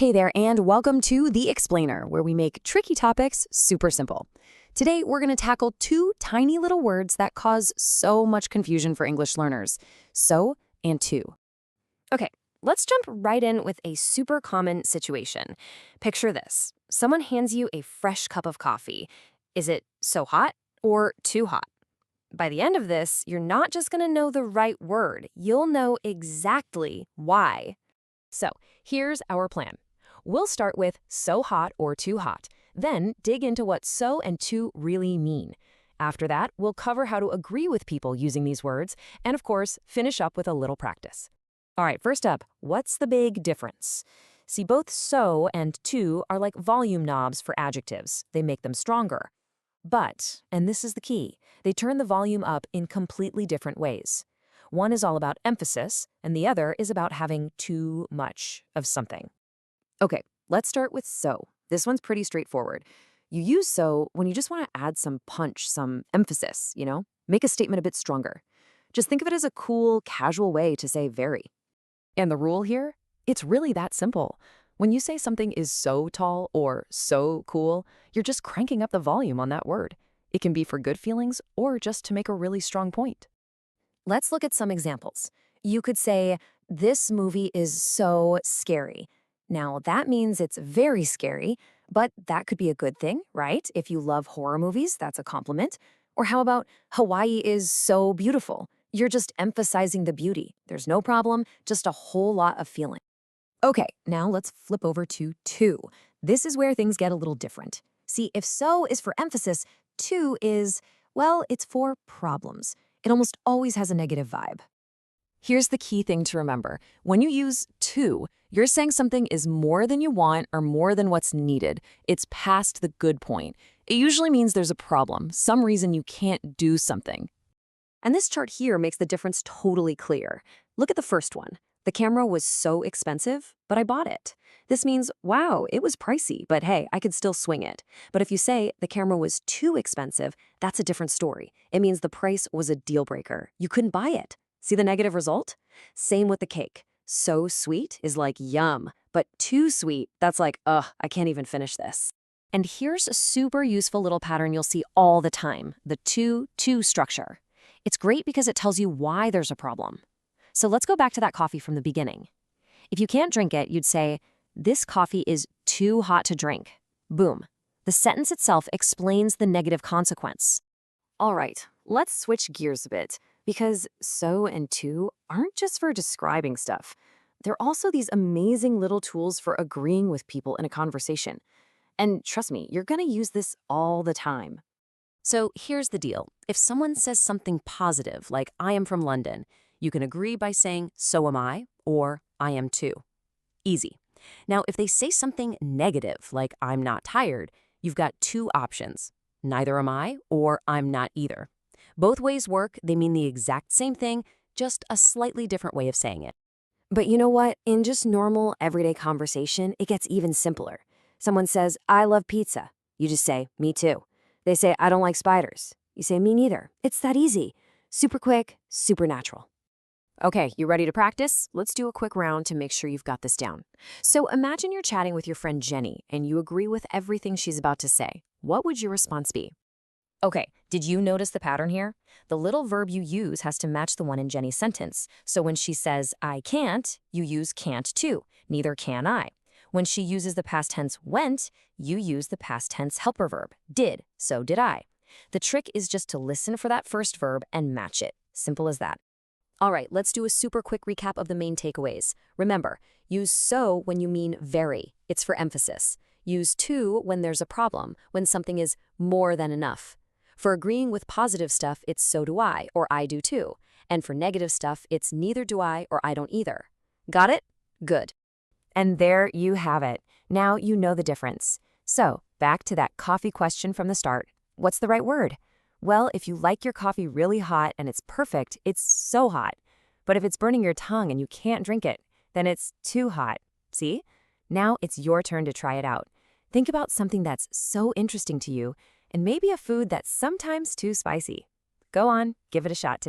Hey there, and welcome to The Explainer, where we make tricky topics super simple. Today, we're going to tackle two tiny little words that cause so much confusion for English learners: so and to. Okay, let's jump right in with a super common situation. Picture this. Someone hands you a fresh cup of coffee. Is it so hot or too hot? By the end of this, you're not just going to know the right word, you'll know exactly why. So, here's our plan. We'll start with so hot or too hot, then dig into what so and to really mean. After that, we'll cover how to agree with people using these words, and of course, finish up with a little practice. All right, first up, what's the big difference? See, both so and to are like volume knobs for adjectives. They make them stronger. But, and this is the key, they turn the volume up in completely different ways. One is all about emphasis, and the other is about having too much of something. Okay, let's start with so. This one's pretty straightforward. You use so when you just want to add some punch, some emphasis, Make a statement a bit stronger. Just think of it as a cool, casual way to say very. And the rule here? It's really that simple. When you say something is so tall or so cool, you're just cranking up the volume on that word. It can be for good feelings or just to make a really strong point. Let's look at some examples. You could say, this movie is so scary. Now, that means it's very scary, but that could be a good thing, right? If you love horror movies, that's a compliment. Or how about, Hawaii is so beautiful? You're just emphasizing the beauty. There's no problem, just a whole lot of feeling. Okay, now let's flip over to to. This is where things get a little different. See, if so is for emphasis, to is, well, it's for problems. It almost always has a negative vibe. Here's the key thing to remember. When you use to, you're saying something is more than you want or more than what's needed. It's past the good point. It usually means there's a problem, some reason you can't do something. And this chart here makes the difference totally clear. Look at the first one. The camera was so expensive, but I bought it. This means, wow, it was pricey, but hey, I could still swing it. But if you say the camera was too expensive, that's a different story. It means the price was a deal breaker. You couldn't buy it. See the negative result? Same with the cake. So sweet is like yum, but too sweet, that's like, ugh, I can't even finish this. And here's a super useful little pattern you'll see all the time, the to structure. It's great because it tells you why there's a problem. So let's go back to that coffee from the beginning. If you can't drink it, you'd say, this coffee is too hot to drink. Boom. The sentence itself explains the negative consequence. All right, let's switch gears a bit, because so and to aren't just for describing stuff. They're also these amazing little tools for agreeing with people in a conversation. And trust me, you're going to use this all the time. So here's the deal. If someone says something positive, like I am from London, you can agree by saying so am I or I am too. Easy. Now, if they say something negative, like I'm not tired, you've got two options. Neither am I or I'm not either. Both ways work. They mean the exact same thing, just a slightly different way of saying it. But you know what? In just normal, everyday conversation, it gets even simpler. Someone says, I love pizza. You just say, me too. They say, I don't like spiders. You say, me neither. It's that easy. Super quick, super natural. Okay, you ready to practice? Let's do a quick round to make sure you've got this down. So imagine you're chatting with your friend Jenny and you agree with everything she's about to say. What would your response be? Okay, did you notice the pattern here? The little verb you use has to match the one in Jenny's sentence. So when she says, I can't, you use can't too. Neither can I. When she uses the past tense went, you use the past tense helper verb, did, so did I. The trick is just to listen for that first verb and match it. Simple as that. All right, let's do a super quick recap of the main takeaways. Remember, use so when you mean very. It's for emphasis. Use to when there's a problem, when something is more than enough. For agreeing with positive stuff, it's so do I, or I do too. And for negative stuff, it's neither do I, or I don't either. Got it? Good. And there you have it. Now you know the difference. So, back to that coffee question from the start. What's the right word? Well, if you like your coffee really hot and it's perfect, it's so hot. But if it's burning your tongue and you can't drink it, then it's too hot. See? Now it's your turn to try it out. Think about something that's so interesting to you and maybe a food that's sometimes too spicy. Go on, give it a shot today.